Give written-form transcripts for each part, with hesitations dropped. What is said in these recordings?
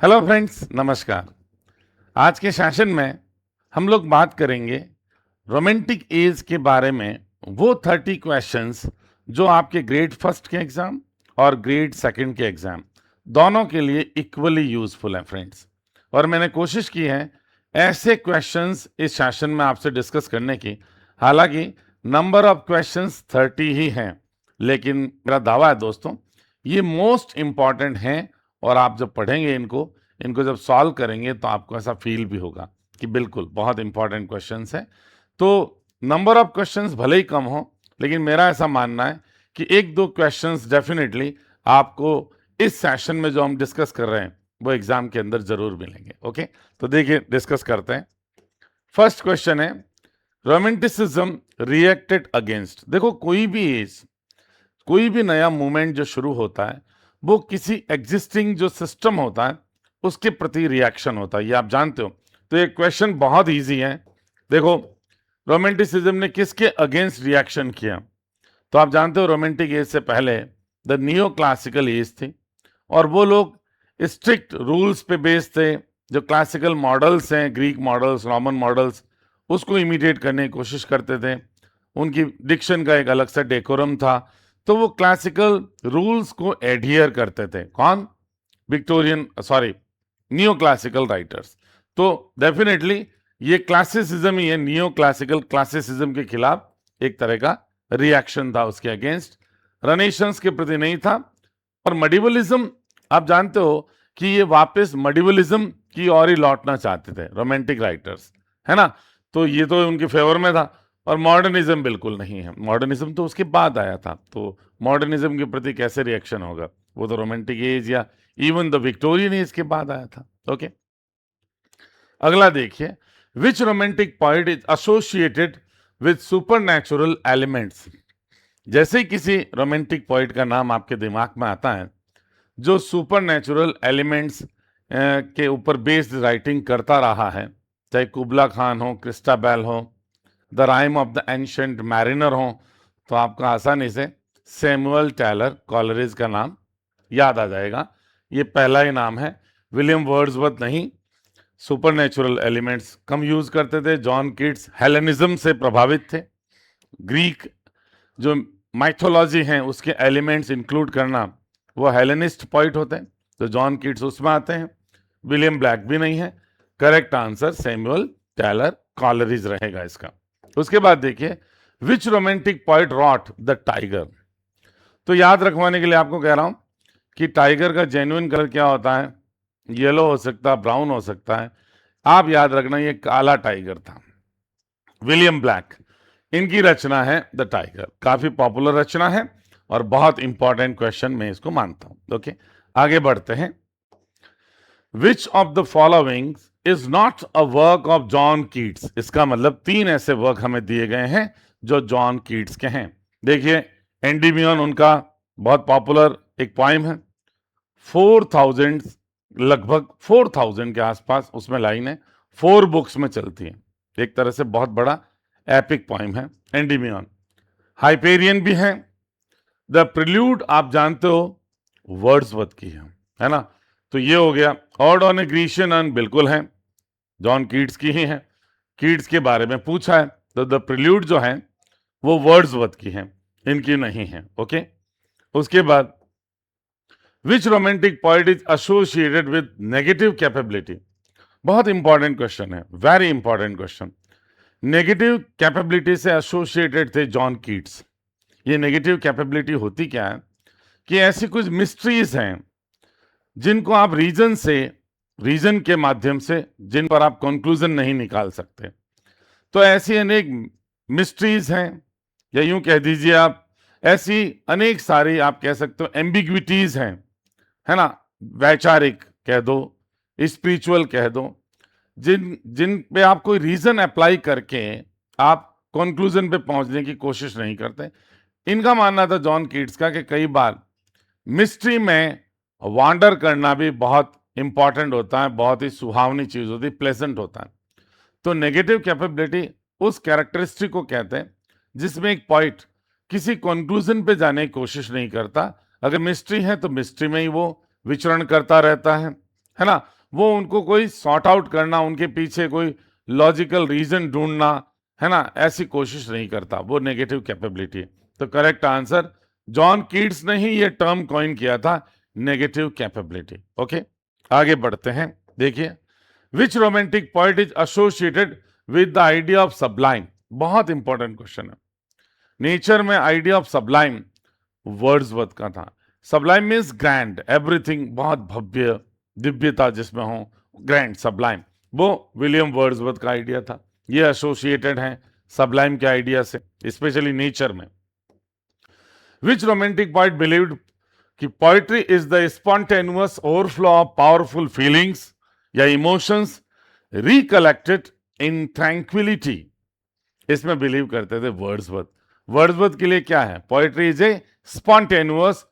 Hello friends, नमस्कार। आज के सेशन में हम लोग बात करेंगे रोमांटिक एज के बारे में। वो 30 क्वेश्चंस जो आपके ग्रेड फर्स्ट के एग्जाम और ग्रेड सेकंड के एग्जाम दोनों के लिए इक्वली यूजफुल हैं फ्रेंड्स। और मैंने कोशिश की है ऐसे क्वेश्चंस इस सेशन में आपसे डिस्कस करने की। हालांकि नंबर ऑफ क्वेश्चंस 30 ही हैं, लेकिन मेरा दावा है दोस्तों, ये मोस्ट इम्पॉर्टेंट हैं। और आप जब पढ़ेंगे इनको इनको जब सॉल्व करेंगे तो आपको ऐसा फील भी होगा कि बिल्कुल बहुत इंपॉर्टेंट क्वेश्चंस हैं। तो नंबर ऑफ क्वेश्चंस भले ही कम हो, लेकिन मेरा ऐसा मानना है कि एक दो क्वेश्चंस डेफिनेटली आपको इस सेशन में जो हम डिस्कस कर रहे हैं वो एग्जाम के अंदर जरूर मिलेंगे। ओके, तो देखिए डिस्कस करते हैं। फर्स्ट क्वेश्चन है, रोमांटिसिज्म रिएक्टेड अगेंस्ट। देखो, कोई भी नया मूवमेंट जो शुरू होता है वो किसी एग्जिस्टिंग जो सिस्टम होता है उसके प्रति रिएक्शन होता है, ये आप जानते हो। तो ये क्वेश्चन बहुत इजी है। देखो, रोमांटिसिज्म ने किसके अगेंस्ट रिएक्शन किया? तो आप जानते हो रोमांटिक एज से पहले द नियो क्लासिकल एज थी, और वो लोग स्ट्रिक्ट रूल्स पे बेस्ड थे। जो क्लासिकल मॉडल्स हैं, ग्रीक मॉडल्स, रोमन मॉडल्स, उसको इमिटेट करने की कोशिश करते थे। उनकी डिक्शन का एक अलग सा डेकोरम था, तो वो क्लासिकल रूल्स को एडहियर करते थे। कौन? Neo classical writers. तो डेफिनेटली ये क्लासिसिज्म ही है, नियो क्लासिकल क्लासिसिज्म के खिलाफ एक तरह का रिएक्शन था, उसके अगेंस्ट। रनेशंस के प्रति नहीं था। और मडिवलिज्म, आप जानते हो कि ये वापस मडिवलिज्म की ओर ही लौटना चाहते थे रोमांटिक राइटर्स, है ना। तो ये तो उनके फेवर में था। और मॉडर्निज्म बिल्कुल नहीं है, मॉडर्निज्म तो उसके बाद आया था। तो मॉडर्निज्म के प्रति कैसे रिएक्शन होगा? वो तो रोमांटिक एज या इवन द विक्टोरियन एज के बाद आया था। ओके, अगला देखिए, which romantic poet is associated with supernatural elements. जैसे ही किसी रोमांटिक पॉइंट का नाम आपके दिमाग में आता है जो सुपरनैचुरल एलिमेंट्स के ऊपर बेस्ड राइटिंग करता रहा है, चाहे कुबला खान हो, क्रिस्टाबेल हो, the rhyme of the ancient mariner हो, तो आपको आसानी से सैमुअल टेलर कॉलरिज का नाम याद आ जाएगा। ये पहला ही नाम है, विलियम वर्ड्सवर्थ नहीं। सुपरनैचुरल एलिमेंट्स कम यूज करते थे। जॉन कीट्स हेलेनिज्म से प्रभावित थे। ग्रीक जो माइथोलॉजी है उसके एलिमेंट्स इंक्लूड करना, वो हेलेनिस्ट पॉइंट होते हैं, तो जॉन कीट्स उसमें आते हैं। विलियम ब्लैक भी नहीं है। Correct answer Samuel Taylor Coleridge रहेगा इसका। उसके बाद देखिए, which romantic poet wrote the tiger. तो याद रखवाने के लिए आपको कह रहा हूं कि टाइगर का जेन्युइन कलर क्या होता है? येलो हो सकता है, ब्राउन हो सकता है। आप याद रखना ये काला टाइगर था, विलियम ब्लैक। इनकी रचना है द टाइगर, काफी पॉपुलर रचना है और बहुत इंपॉर्टेंट क्वेश्चन मैं इसको मानता हूं। ओके, आगे बढ़ते हैं। विच of the following is not a work of John Keats. इसका मतलब 3 ऐसे वर्क हमें दिए गए हैं जो जॉन कीट्स के हैं। देखिए, एंडीमियन उनका बहुत पॉपुलर एक पोइम है। 4000, लगभग 4000 के आसपास उसमें लाइन है, 4 बुक्स में चलती है। एक तरह से बहुत बड़ा एपिक पोइम है एंडीमियन। हाइपेरियन भी है। द प्रिल्यूड आप जानते हो वर्ड्सवर्थ की है ना। तो ये हो गया। Odd on A Grecian earn बिल्कुल है, जॉन कीट्स की ही है। कीट्स के बारे में पूछा है तो द प्रिल्यूड जो है वो वर्ड्सवर्थ की है, इनकी नहीं है। ओके, उसके बाद which romantic poet is associated with negative capability. बहुत इंपॉर्टेंट क्वेश्चन है, very important question. Negative capability से एसोसिएटेड थे जॉन कीट्स। ये नेगेटिव कैपेबिलिटी होती क्या है कि ऐसी कुछ मिस्ट्रीज हैं जिनको आप रीजन के माध्यम से जिन पर आप कंक्लूजन नहीं निकाल सकते। तो ऐसी अनेक मिस्ट्रीज हैं, या यूं कह दीजिए आप, ऐसी अनेक सारी आप कह सकते हो एम्बिग्विटीज हैं, है ना। वैचारिक कह दो, स्पिरिचुअल कह दो, जिन पे आप कोई रीजन अप्लाई करके आप कंक्लूजन पे पहुंचने की कोशिश नहीं करते। इनका मानना था जॉन कीट्स का कि कई बार मिस्ट्री में वांडर करना भी बहुत इंपॉर्टेंट होता है, बहुत ही सुहावनी चीज होती है, प्लेजेंट होता है। तो नेगेटिव कैपेबिलिटी उस कैरेक्टरिस्टिक को कहते हैं जिसमें एक पॉइंट किसी कंक्लूजन पे जाने की कोशिश नहीं करता। अगर मिस्ट्री है तो मिस्ट्री में ही वो विचरण करता रहता है ना, वो उनको कोई सॉर्ट आउट करना, उनके पीछे कोई लॉजिकल रीजन ढूंढना, है ना, ऐसी कोशिश नहीं करता, वो नेगेटिव कैपेबिलिटी है। तो करेक्ट आंसर, जॉन कीट्स ने ही ये टर्म कॉइन किया था, नेगेटिव कैपेबिलिटी। ओके, आगे बढ़ते हैं। देखिए, which romantic poet is associated with the idea of sublime. बहुत इंपॉर्टेंट क्वेश्चन है। नेचर में आइडिया ऑफ सब्लाइम वर्ड्सवर्थ का था। सब्लाइम मीन्स ग्रैंड, एवरीथिंग बहुत भव्य, दिव्यता जिसमें हो, ग्रैंड, सब्लाइम, वो विलियम वर्ड्सवर्थ का आइडिया था। ये एसोसिएटेड है सब्लाइम के आइडिया से, स्पेशली नेचर में। विच रोमांटिक पोएट बिलीव्ड कि poetry is the spontaneous overflow of powerful feelings या इमोशंस रिकलेक्टेड इन ट्रैंक्विलिटी। इसमें बिलीव करते थे वर्ड्सवर्थ। वर्ड्सवर्थ के लिए क्या है? Poetry is a spontaneous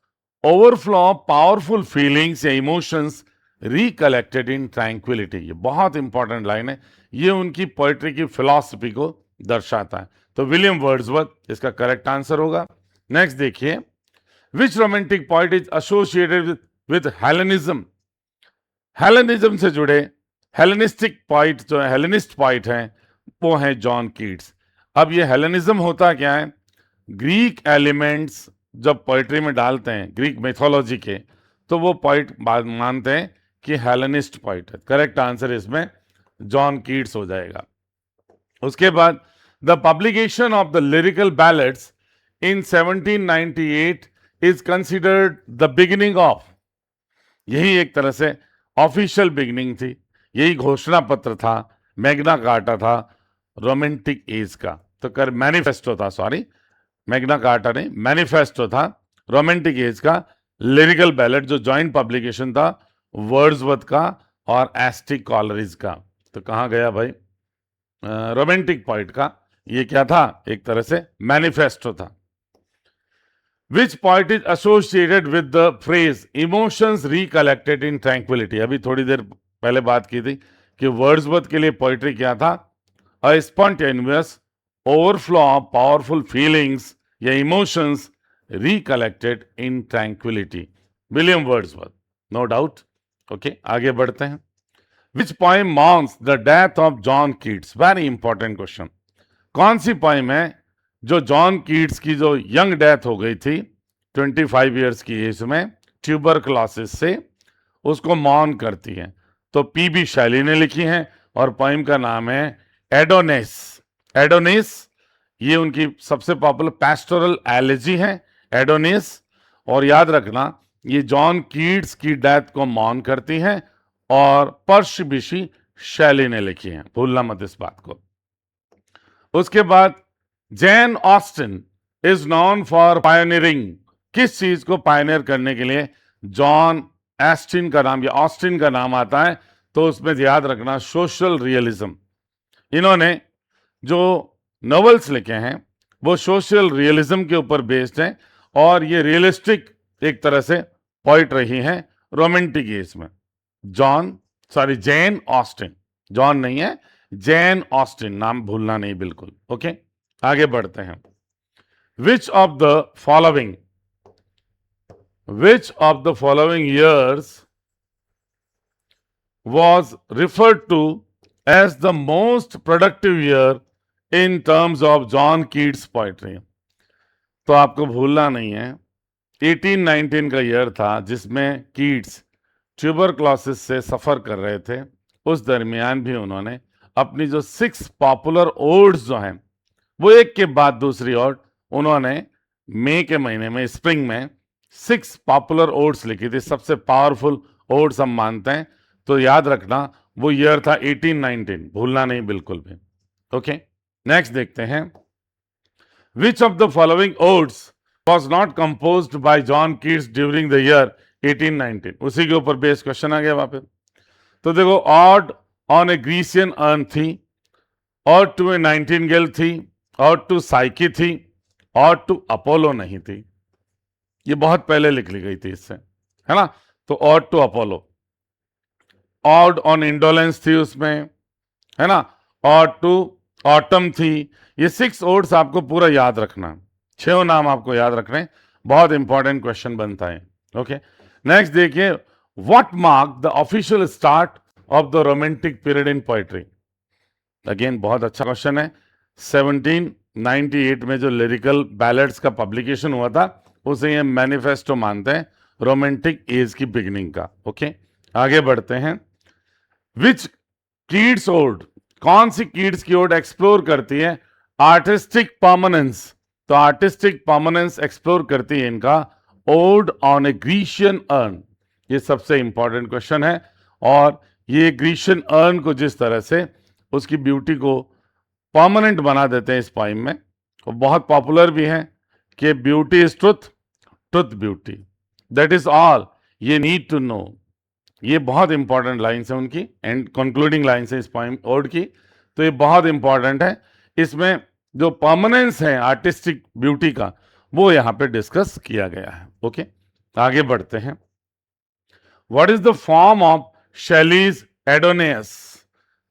overflow of powerful feelings या इमोशंस रिकलेक्टेड इन ट्रैंक्विलिटी। ये बहुत इंपॉर्टेंट लाइन है, ये उनकी पोइट्री की फिलॉसफी को दर्शाता है। तो विलियम वर्ड्सवर्थ इसका करेक्ट आंसर होगा। नेक्स्ट देखिए, which romantic poet is associated with Hellenism. Hellenism से जुड़े हेलेनिस्टिक पोएट जो है, हेलेनिस्ट पोएट हैं, वो हैं जॉन कीट्स। अब ये हेलेनिज्म होता क्या है? ग्रीक एलिमेंट्स जब पोइट्री में डालते हैं, ग्रीक मिथोलॉजी के, तो वो पोइट मानते हैं कि हेलेनिस्ट पोइट है। करेक्ट आंसर इसमें जॉन कीट्स हो जाएगा। उसके बाद the publication of the lyrical ballads in 1798 is considered the beginning of. यही एक तरह से ऑफिशियल बिगिनिंग थी, यही घोषणा पत्र था, मैग्ना कार्टा था रोमांटिक एज का। तो कर मैनिफेस्टो था, सॉरी, मैग्ना कार्टा नहीं, मैनिफेस्टो था रोमांटिक एज का लिरिकल बैलेड, जो जॉइंट पब्लिकेशन था वर्ड्सवर्थ का और एस्टिक कॉलरिज का। तो कहाँ गया भाई? रोमांटिक पोएट का ये क्या था? एक तरह से मैनिफेस्टो था। Which poet is associated with the phrase emotions recollected in tranquility? अभी थोड़ी देर पहले बात की थी कि वर्ड्सवर्थ के लिए पोइट्री क्या था? A spontaneous overflow of powerful feelings या emotions recollected in tranquility. William Wordsworth, no doubt. Okay, आगे बढ़ते हैं। Which poem mourns the death of John Keats? Very important question. कौन सी पोइम है जो जॉन कीट्स की जो यंग डेथ हो गई थी 25 ईयर्स की एज में ट्यूबरक्लोसिस से, उसको मौन करती है? तो पीबी शैली ने लिखी है और पोइम का नाम है एडोनिस। एडोनिस ये उनकी सबसे पॉपुलर पैस्टोरल एलेजी है, एडोनिस। और याद रखना, ये जॉन कीट्स की डेथ को मौन करती है और पर्शबिशी शैली ने लिखी है, भूलना मत इस बात को। उसके बाद Jain Austin is non for pioneering. किस चीज को पायनियर करने के लिए जॉन ऑस्टिन का नाम या ऑस्टिन का नाम आता है? तो उसमें याद रखना सोशल रियलिज्म। इन्होंने जो नॉवेल्स लिखे हैं वो सोशल रियलिज्म के ऊपर बेस्ड हैं और ये रियलिस्टिक एक तरह से पोइट रही हैं रोमांटिक एज में। जैन ऑस्टिन, जॉन नहीं है, जैन ऑस्टिन, नाम भूलना नहीं बिल्कुल। ओके, आगे बढ़ते हैं। Which of the following years was referred to as the most productive year in terms of John Keats poetry? तो आपको भूलना नहीं है, 1819 का ईयर था जिसमें कीट्स ट्यूबरक्लोसिस से सफर कर रहे थे। उस दरमियान भी उन्होंने अपनी जो 6 पॉपुलर ओड्स जो हैं, वो एक के बाद दूसरी ओड उन्होंने मई के महीने में, स्प्रिंग में 6 पॉपुलर ओड्स लिखी थी। सबसे पावरफुल ओड्स हम मानते हैं, तो याद रखना वो ईयर था 1819, भूलना नहीं बिल्कुल भी। ओके, नेक्स्ट देखते हैं। विच of the following odds was not composed bye John Keats during the year 1819? उसी के ऊपर बेस्ड क्वेश्चन आ गया वापस। तो देखो, odd on A Grecian earn थी, और टू ए नाइटिंगेल थी, और टू साइकी थी, और टू अपोलो नहीं थी। ये बहुत पहले लिख ली गई थी इससे, है ना। तो और to Apollo, ode on indolence थी उसमें, है ना, और टू ऑटम थी। ये 6 ओड्स आपको पूरा याद रखना, 6 नाम आपको याद रखने, बहुत इंपॉर्टेंट क्वेश्चन बनता है। ओके, नेक्स्ट देखिए, what mark the official start of the romantic period in poetry? Again बहुत अच्छा क्वेश्चन है। 1798 में जो लिरिकल बैलेड्स का पब्लिकेशन हुआ था उसे ये मैनिफेस्टो मानते हैं रोमांटिक एज की बिगिनिंग का। ओके, आगे बढ़ते हैं। विच कीट्स ओड, कौन सी कीट्स की ओड एक्सप्लोर करती है आर्टिस्टिक परमानेंस? तो आर्टिस्टिक परमानेंस एक्सप्लोर करती है इनका odd on A Grecian earn. ये सबसे इंपॉर्टेंट क्वेश्चन है। और ये ग्रीशियन अर्न को जिस तरह से उसकी ब्यूटी को परमानेंट बना देते हैं इस पोइम में, और बहुत पॉपुलर भी है कि beauty is truth, truth beauty, that is all ये नीड टू नो। ये बहुत इंपॉर्टेंट लाइन्स है उनकी एंड कंक्लूडिंग लाइन्स है इस पोइम ओड की। तो ये बहुत इंपॉर्टेंट है। इसमें जो परमानेंस है आर्टिस्टिक ब्यूटी का वो यहां पे डिस्कस किया गया है। ओके, आगे बढ़ते हैं। What is the form of Shelley's Adonais?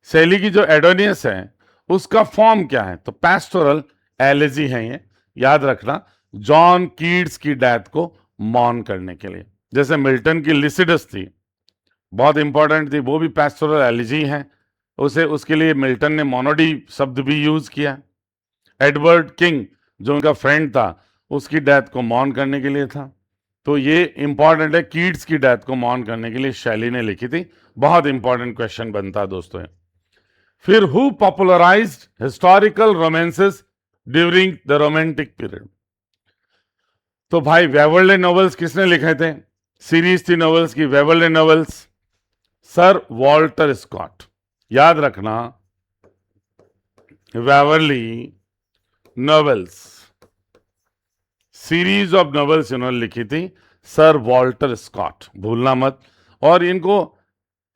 Shelley की जो एडोनियस है उसका फॉर्म क्या है? तो पैस्टोरल एलेजी है ये, याद रखना, जॉन कीट्स की डेथ को मॉर्न करने के लिए। जैसे मिल्टन की लिसिडस थी, बहुत इंपॉर्टेंट थी, वो भी पैस्टोरल एलेजी है। उसे उसके लिए मिल्टन ने मोनोडी शब्द भी यूज किया। एडवर्ड किंग जो उनका फ्रेंड था उसकी डेथ को मॉर्न करने के लिए था। तो ये इंपॉर्टेंट है, कीट्स की डेथ को मॉर्न करने के लिए शैली ने लिखी थी। बहुत इंपॉर्टेंट क्वेश्चन बनता है दोस्तों। फिर who popularised historical romances during the romantic period? तो भाई वेवरले नॉवेल्स किसने लिखे थे? सीरीज थी नॉवेल्स की Waverley novels, sir Walter Scott. याद रखना, Waverly novels, series of novels इन्होंने लिखी थी, सर वॉल्टर स्कॉट, भूलना मत। और इनको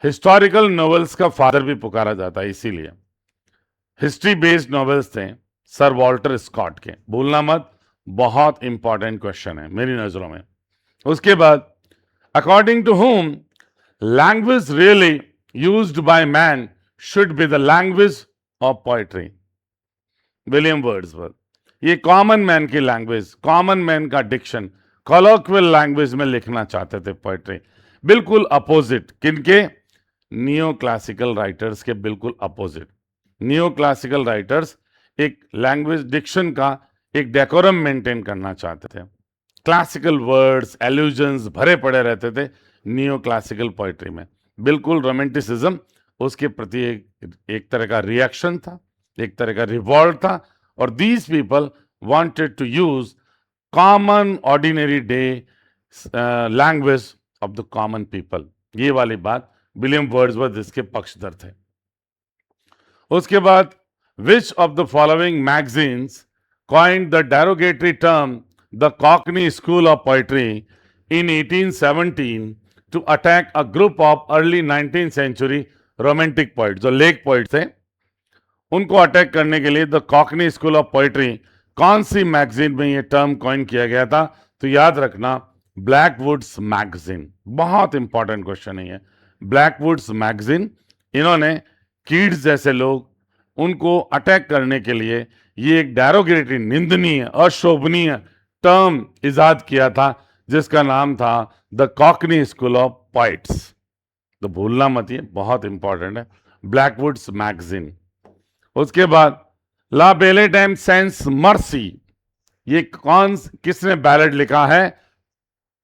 हिस्टोरिकल नॉवेल्स का फादर भी पुकारा जाता है, इसीलिए हिस्ट्री बेस्ड नॉवेल्स थे सर वॉल्टर स्कॉट के, भूलना मत। बहुत इंपॉर्टेंट क्वेश्चन है मेरी नजरों में। उसके बाद, according to whom language really used by man should be the language of poetry? William Wordsworth. ये कॉमन मैन की लैंग्वेज, कॉमन मैन का डिक्शन, कॉलोक्वियल लैंग्वेज में लिखना चाहते थे पोएट्री। बिल्कुल अपोजिट किनके? नियो क्लासिकल राइटर्स के बिल्कुल अपोजिट। नियो क्लासिकल राइटर्स एक लैंग्वेज डिक्शन का एक डेकोरम मेंटेन करना चाहते थे। क्लासिकल वर्ड्स, एल्यूजन्स भरे पड़े रहते थे नियो क्लासिकल पोएट्री में। बिल्कुल रोमांटिसिज्म उसके प्रति एक तरह का रिएक्शन था, एक तरह का रिवॉल्ट था। और these people wanted to use common ordinary day language of the common people. ये वाली बात विलियम वर्ड्सवर्थ इसके पक्षधर थे। उसके बाद, विच of the following magazines coined the derogatory term the Cockney School of Poetry in 1817 to attack a group of early 19th century romantic poets? जो lake poet थे उनको अटैक करने के लिए the Cockney school of poetry कौन सी magazine में ये term coin किया गया था? तो याद रखना, ब्लैकवुड्स मैगजीन। बहुत इंपॉर्टेंट क्वेश्चन है ये, ब्लैकवुड्स मैगजीन। इन्होंने कीट्स जैसे लोग उनको अटैक करने के लिए ये एक डेरोगेटरी, निंदनीय, अशोभनीय टर्म इजाद किया था जिसका नाम था the Cockney school of poets. तो भूलना मत, ये बहुत इंपॉर्टेंट है, ब्लैकवुड्स मैगजीन। उसके बाद, ला बेले डैम सेंस मर्सी, ये किसने बैलेड लिखा है?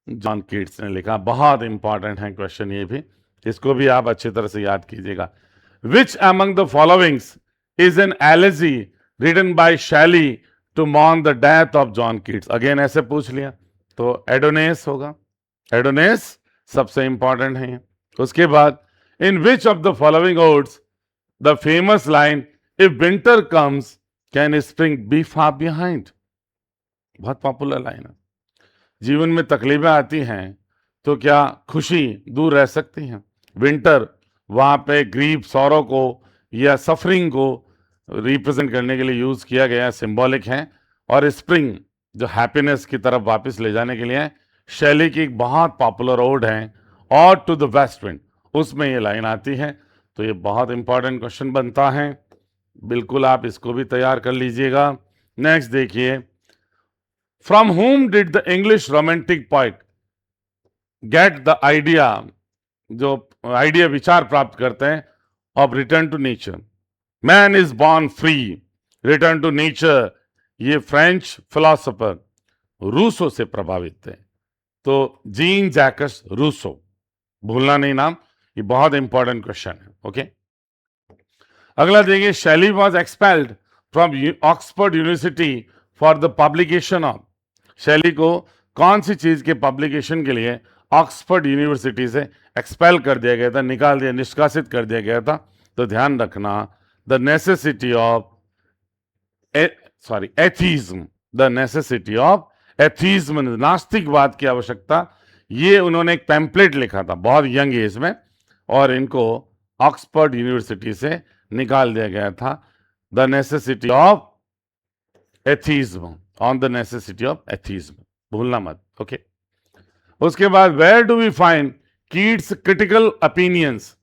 जॉन कीट्स ने लिखा। बहुत इंपॉर्टेंट है क्वेश्चन ये भी, इसको भी आप अच्छी तरह से याद कीजिएगा। Which among the followings is an elegy written by Shelley to mourn the death of John Keats? Again ऐसे पूछ लिया तो एडोनेस होगा, एडोनेस सबसे इंपॉर्टेंट है। उसके बाद, in which of the following odes the famous line if winter comes can spring be far behind? बहुत पॉपुलर लाइन है। जीवन में तकलीफें आती हैं तो क्या खुशी दूर रह सकती हैं? विंटर वहां पे ग्रीफ, सौरों को या सफरिंग को रिप्रेजेंट करने के लिए यूज किया गया, सिंबॉलिक है। और स्प्रिंग जो हैप्पीनेस की तरफ वापस ले जाने के लिए शैली की एक बहुत पॉपुलर ओड है, और टू द वेस्ट विंड, उसमें ये लाइन आती है। तो ये बहुत इंपॉर्टेंट क्वेश्चन बनता है, बिल्कुल आप इसको भी तैयार कर लीजिएगा। नेक्स्ट देखिए, from whom did the English romantic poet get the idea जो आइडिया विचार प्राप्त करते हैं of return to nature. Man is born free, return to nature, ये फ्रेंच फिलोसोफर रूसो से प्रभावित थे। तो जीन जैकस रूसो, भूलना नहीं नाम, ये बहुत इंपॉर्टेंट क्वेश्चन है। ओके, अगला देखिए, शैली was expelled from Oxford university for the publication of. शैली को कौन सी चीज के पब्लिकेशन के लिए ऑक्सफोर्ड यूनिवर्सिटी से एक्सपेल कर दिया गया था, निकाल दिया, निष्कासित कर दिया गया था? तो ध्यान रखना, the necessity of atheism, the necessity of atheism, नास्तिकवाद की आवश्यकता। ये उन्होंने एक पैम्पलेट लिखा था बहुत यंग एज में, और इनको ऑक्सफोर्ड यूनिवर्सिटी से निकाल दिया गया था। The necessity of atheism, on the necessity of atheism, भूलना मत। ओके, उसके बाद where do we find Keats critical opinions.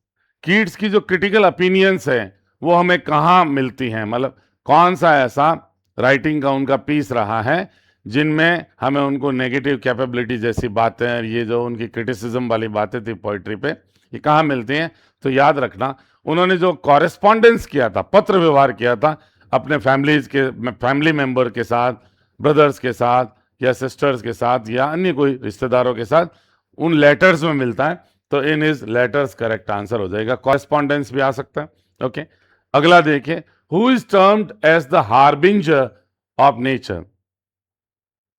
Keats की जो क्रिटिकल ओपिनियंस है वो हमें कहाँ मिलती हैं, मतलब कौन सा ऐसा राइटिंग का उनका पीस रहा है जिनमें हमें उनको नेगेटिव कैपेबिलिटी जैसी बातें, ये जो उनकी क्रिटिसिज्म वाली बातें थी पोइट्री पे, ये कहाँ मिलती हैं? तो याद रखना, उन्होंने जो कॉरेस्पॉन्डेंस किया था, पत्र व्यवहार किया था अपने फैमिली मेंबर के साथ, ब्रदर्स के साथ या सिस्टर्स के साथ या अन्य कोई रिश्तेदारों के साथ, उन लेटर्स में मिलता है। तो इन इज लेटर्स करेक्ट आंसर हो जाएगा। कॉरेस्पॉन्डेंस भी आ सकता है। ओके, अगला देखिए, who is termed as the harbinger of nature,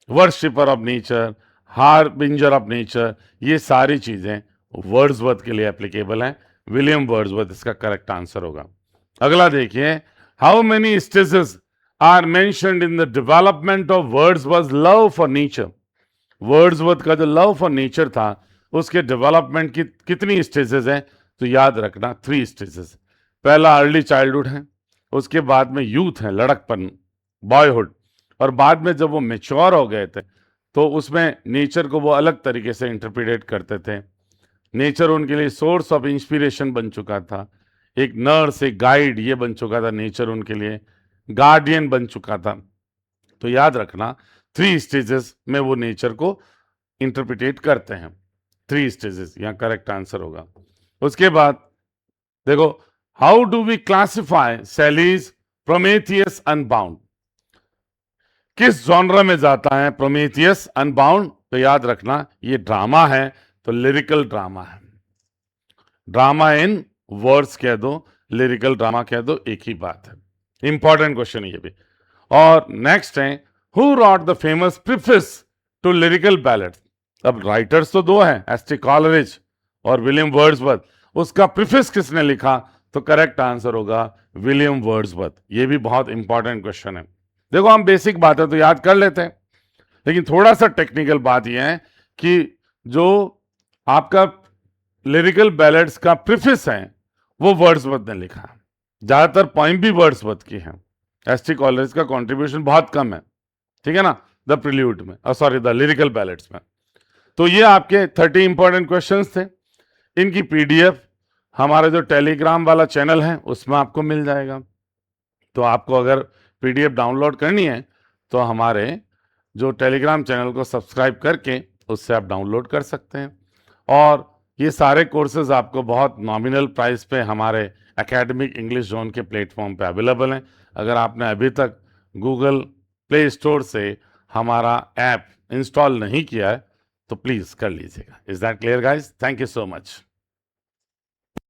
worshipper of nature, harbinger of nature, ये सारी चीजें वर्ड्सवर्थ के लिए एप्लीकेबल हैं। विलियम वर्ड्सवर्थ इसका करेक्ट आंसर होगा। अगला देखिए, how many stages are mentioned in the development of Wordsworth love for nature. Wordsworth का जो लव फॉर नेचर था उसके डेवलपमेंट की कितनी स्टेजेस हैं? तो याद रखना 3 स्टेजेस। पहला अर्ली चाइल्डहुड है, उसके बाद में यूथ है, लड़कपन, बॉयहुड, और बाद में जब वो मेच्योर हो गए थे तो उसमें नेचर को वो अलग तरीके से इंटरप्रिटेट करते थे। नेचर उनके लिए सोर्स ऑफ इंस्पिरेशन बन चुका था, एक नर्स, एक गाइड, ये बन चुका था नेचर उनके लिए, गार्डियन बन चुका था। तो याद रखना 3 स्टेजेस में वो नेचर को इंटरप्रिटेट करते हैं। 3 स्टेजेस यहाँ करेक्ट आंसर होगा। उसके बाद देखो, how do we classify Shelley's Prometheus Unbound, किस जॉनरा में जाता है प्रोमेथियस अनबाउंड? तो याद रखना, ये ड्रामा है, तो लिरिकल ड्रामा है। ड्रामा इन वर्ड्स कह दो, लिरिकल ड्रामा कह दो, एक ही बात है। इंपॉर्टेंट क्वेश्चन ये भी। और नेक्स्ट है, who wrote the famous preface to lyrical ballads. अब राइटर्स तो 2 हैं, एस.टी. कॉलरिज और विलियम वर्ड्सवर्थ, उसका प्रीफेस किसने लिखा? तो करेक्ट आंसर होगा विलियम वर्ड्सवर्थ। ये भी बहुत इंपॉर्टेंट क्वेश्चन है। देखो, हम बेसिक बातें तो याद कर लेते हैं, लेकिन थोड़ा सा टेक्निकल बात यह है कि जो आपका लिरिकल बैलेड्स का प्रीफेस है वो वर्ड्सवर्थ ने लिखा। ज्यादातर पॉइंट भी वर्ड्सवर्थ की है, एस.टी. कॉलरिज का कंट्रीब्यूशन बहुत कम है, ठीक है ना, द प्रिल्यूड में, सॉरी द लिरिकल बैलेड्स में। तो ये आपके 30 इंपॉर्टेंट क्वेश्चंस थे। इनकी पीडीएफ हमारा जो टेलीग्राम वाला चैनल है उसमें आपको मिल जाएगा। तो आपको अगर पीडीएफ डाउनलोड करनी है तो हमारे जो टेलीग्राम चैनल को सब्सक्राइब करके उससे आप डाउनलोड कर सकते हैं। और ये सारे कोर्सेज आपको बहुत नॉमिनल प्राइस पे हमारे एकेडमिक इंग्लिश जोन के प्लेटफॉर्म पे अवेलेबल हैं। अगर आपने अभी तक गूगल प्ले स्टोर से हमारा ऐप इंस्टॉल नहीं किया है तो प्लीज़ कर लीजिएगा। Is that clear guys? Thank you so much.